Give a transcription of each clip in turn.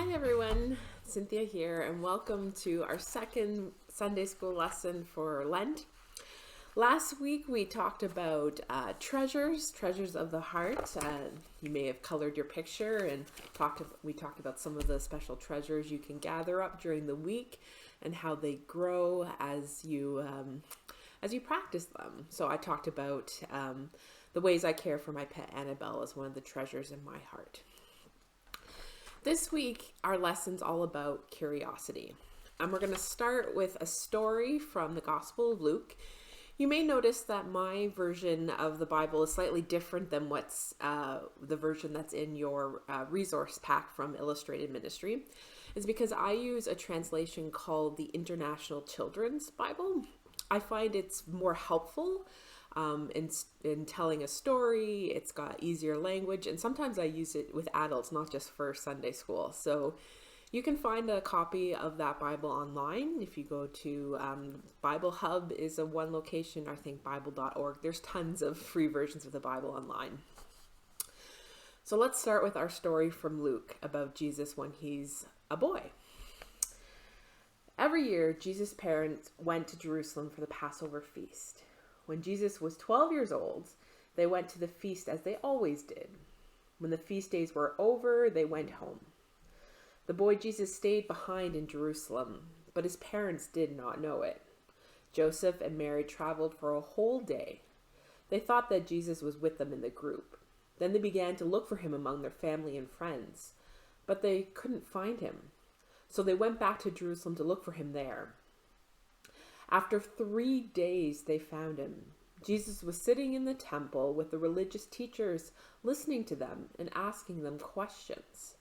Hi everyone, Cynthia here, and welcome to our second Sunday school lesson for Lent. Last week we talked about treasures of the heart. You may have colored your picture and we talked about some of the special treasures you can gather up during the week and how they grow as you practice them. So I talked about the ways I care for my pet Annabelle as one of the treasures in my heart. This week, our lesson's all about curiosity. And we're going to start with a story from the Gospel of Luke. You may notice that my version of the Bible is slightly different than what's the version that's in your resource pack from Illustrated Ministry. It's because I use a translation called the International Children's Bible. I find it's more helpful in telling a story. It's got easier language, and sometimes I use it with adults, not just for Sunday school. So you can find a copy of that Bible online. If you go to Bible Hub is one location, I think bible.org. There's tons of free versions of the Bible online. So let's start with our story from Luke about Jesus when he's a boy. Every year, Jesus' parents went to Jerusalem for the Passover feast. When Jesus was 12 years old, they went to the feast as they always did. When the feast days were over, they went home. The boy Jesus stayed behind in Jerusalem, but his parents did not know it. Joseph and Mary traveled for a whole day. They thought that Jesus was with them in the group. Then they began to look for him among their family and friends, but they couldn't find him. So they went back to Jerusalem to look for him there. After 3 days, they found him. Jesus was sitting in the temple with the religious teachers, listening to them and asking them questions.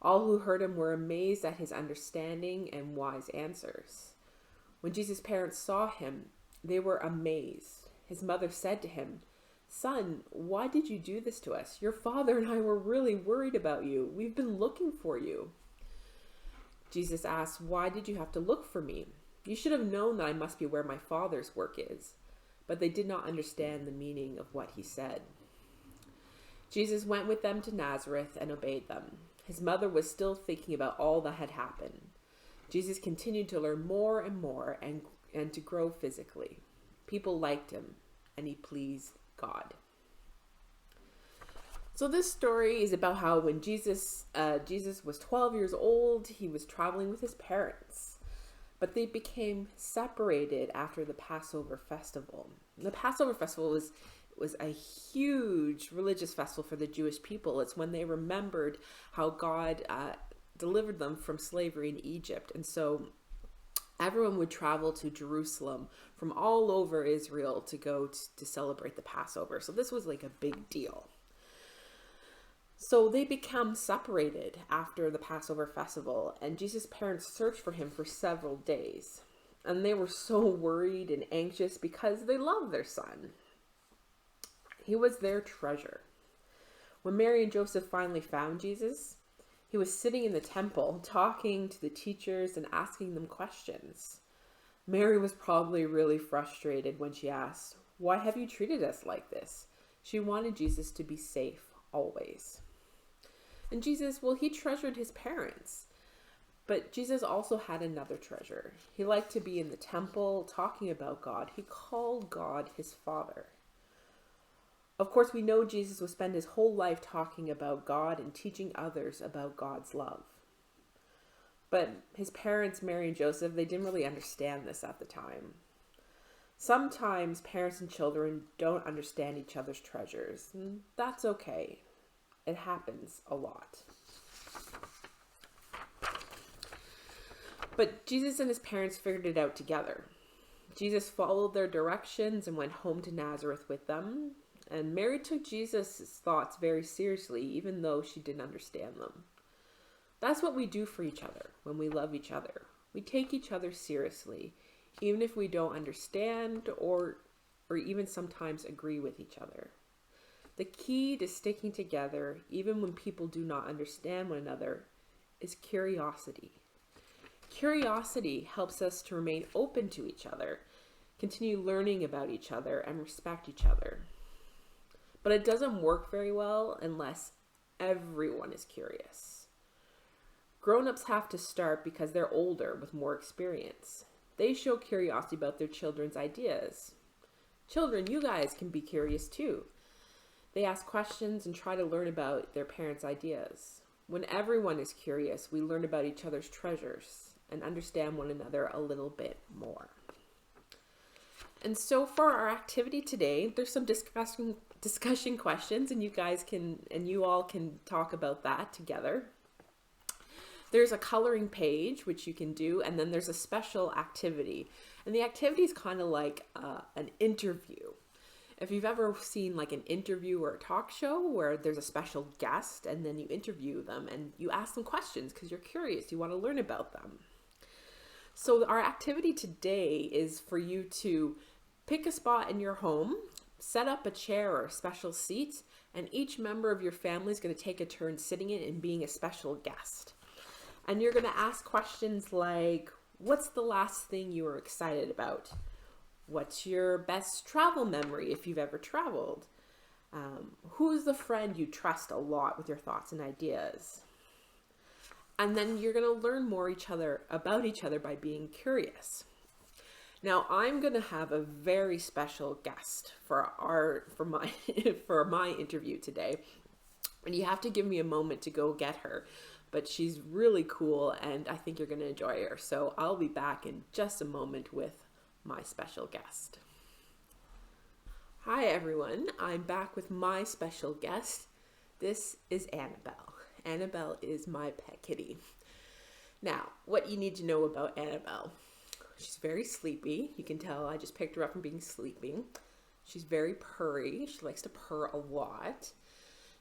All who heard him were amazed at his understanding and wise answers. When Jesus' parents saw him, they were amazed. His mother said to him, "Son, why did you do this to us? Your father and I were really worried about you. We've been looking for you." Jesus asked, "Why did you have to look for me? You should have known that I must be where my Father's work is." But they did not understand the meaning of what he said. Jesus went with them to Nazareth and obeyed them. His mother was still thinking about all that had happened. Jesus continued to learn more and more and to grow physically. People liked him, and he pleased God. So this story is about how when Jesus was 12 years old, he was traveling with his parents. But they became separated after the Passover festival. The Passover festival was a huge religious festival for the Jewish people. It's when they remembered how God delivered them from slavery in Egypt. And so everyone would travel to Jerusalem from all over Israel to go to celebrate the Passover. So this was like a big deal. So they become separated after the Passover festival, and Jesus' parents searched for him for several days. And they were so worried and anxious because they loved their son. He was their treasure. When Mary and Joseph finally found Jesus, he was sitting in the temple talking to the teachers and asking them questions. Mary was probably really frustrated when she asked, "Why have you treated us like this?" She wanted Jesus to be safe always. And Jesus, well, he treasured his parents. But Jesus also had another treasure. He liked to be in the temple talking about God. He called God his Father. Of course, we know Jesus would spend his whole life talking about God and teaching others about God's love. But his parents, Mary and Joseph, they didn't really understand this at the time. Sometimes parents and children don't understand each other's treasures, and that's okay. It happens a lot. But Jesus and his parents figured it out together. Jesus followed their directions and went home to Nazareth with them. And Mary took Jesus' thoughts very seriously, even though she didn't understand them. That's what we do for each other when we love each other. We take each other seriously, even if we don't understand or even sometimes agree with each other. The key to sticking together, even when people do not understand one another, is curiosity. Curiosity helps us to remain open to each other, continue learning about each other, and respect each other. But it doesn't work very well unless everyone is curious. Grown-ups have to start because they're older with more experience. They show curiosity about their children's ideas. Children, you guys can be curious too. They ask questions and try to learn about their parents' ideas. When everyone is curious, we learn about each other's treasures and understand one another a little bit more. And so for our activity today, there's some discussion questions, and you all can talk about that together. There's a coloring page, which you can do, and then there's a special activity. And the activity is kind of like an interview. If you've ever seen like an interview or a talk show where there's a special guest and then you interview them and you ask them questions because you're curious, you want to learn about them. So our activity today is for you to pick a spot in your home, set up a chair or a special seat, and each member of your family is going to take a turn sitting in and being a special guest. And you're going to ask questions like, what's the last thing you were excited about? What's your best travel memory if you've ever traveled? Who's the friend you trust a lot with your thoughts and ideas? And then you're going to learn more about each other by being curious. Now, I'm going to have a very special guest for my interview today. And you have to give me a moment to go get her. But she's really cool and I think you're going to enjoy her. So I'll be back in just a moment with my special guest. Hi everyone, I'm back with my special guest. This is Annabelle. Annabelle is my pet kitty. Now, what you need to know about Annabelle. She's very sleepy. You can tell I just picked her up from being sleeping. She's very purry. She likes to purr a lot.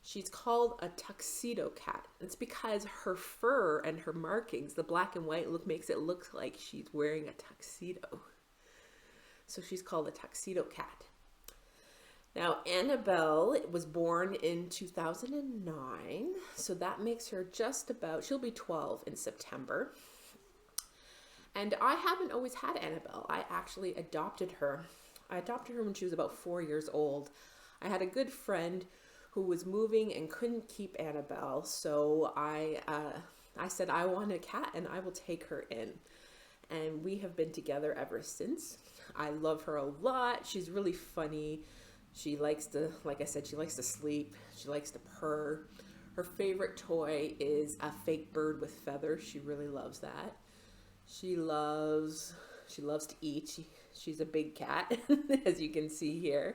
She's called a tuxedo cat. It's because her fur and her markings, the black and white makes it look like she's wearing a tuxedo. So she's called a tuxedo cat. Now, Annabelle was born in 2009, so that makes her she'll be 12 in September. And I haven't always had Annabelle. I actually adopted her. I adopted her when she was about 4 years old. I had a good friend who was moving and couldn't keep Annabelle, so I said I want a cat and I will take her in. And we have been together ever since. I love her a lot. She's really funny. She likes to, like I said, she likes to sleep. She likes to purr. Her favorite toy is a fake bird with feathers. She really loves that. She loves to eat. She's a big cat, as you can see here.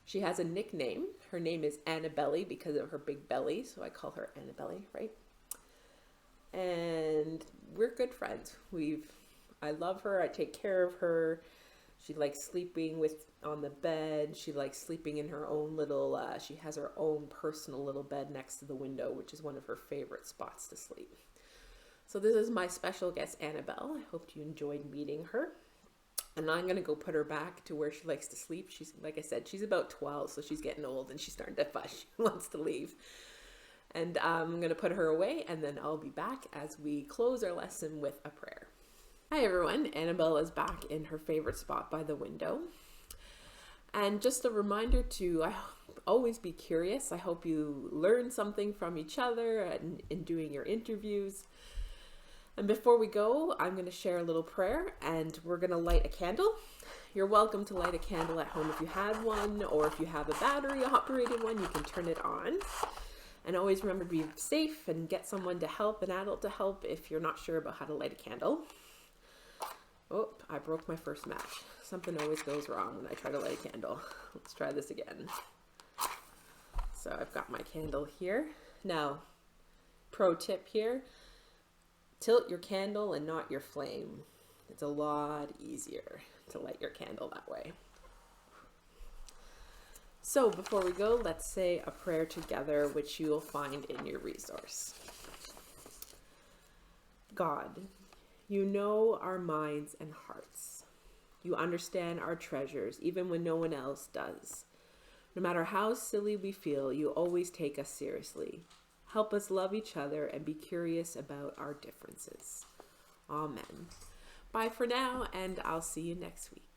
She has a nickname. Her name is Annabelle because of her big belly, so I call her Annabelle, right? And we're good friends. I love her. I take care of her. She likes sleeping on the bed. She likes sleeping in her own little, she has her own personal little bed next to the window, which is one of her favorite spots to sleep. So this is my special guest, Annabelle. I hope you enjoyed meeting her. And I'm going to go put her back to where she likes to sleep. She's, like I said, she's about 12, so she's getting old and she's starting to fuss. She wants to leave. And I'm going to put her away and then I'll be back as we close our lesson with a prayer. Hi everyone, Annabelle is back in her favorite spot by the window. And just a reminder to always be curious. I hope you learn something from each other in doing your interviews. And before we go, I'm going to share a little prayer and we're going to light a candle. You're welcome to light a candle at home if you have one, or if you have a battery operated one, you can turn it on. And always remember to be safe and get someone to help, an adult to help if you're not sure about how to light a candle. Oh, I broke my first match. Something always goes wrong when I try to light a candle. Let's try this again. So I've got my candle here. Now, pro tip here, tilt your candle and not your flame. It's a lot easier to light your candle that way. So before we go, let's say a prayer together, which you will find in your resource. God, you know our minds and hearts. You understand our treasures, even when no one else does. No matter how silly we feel, you always take us seriously. Help us love each other and be curious about our differences. Amen. Bye for now, and I'll see you next week.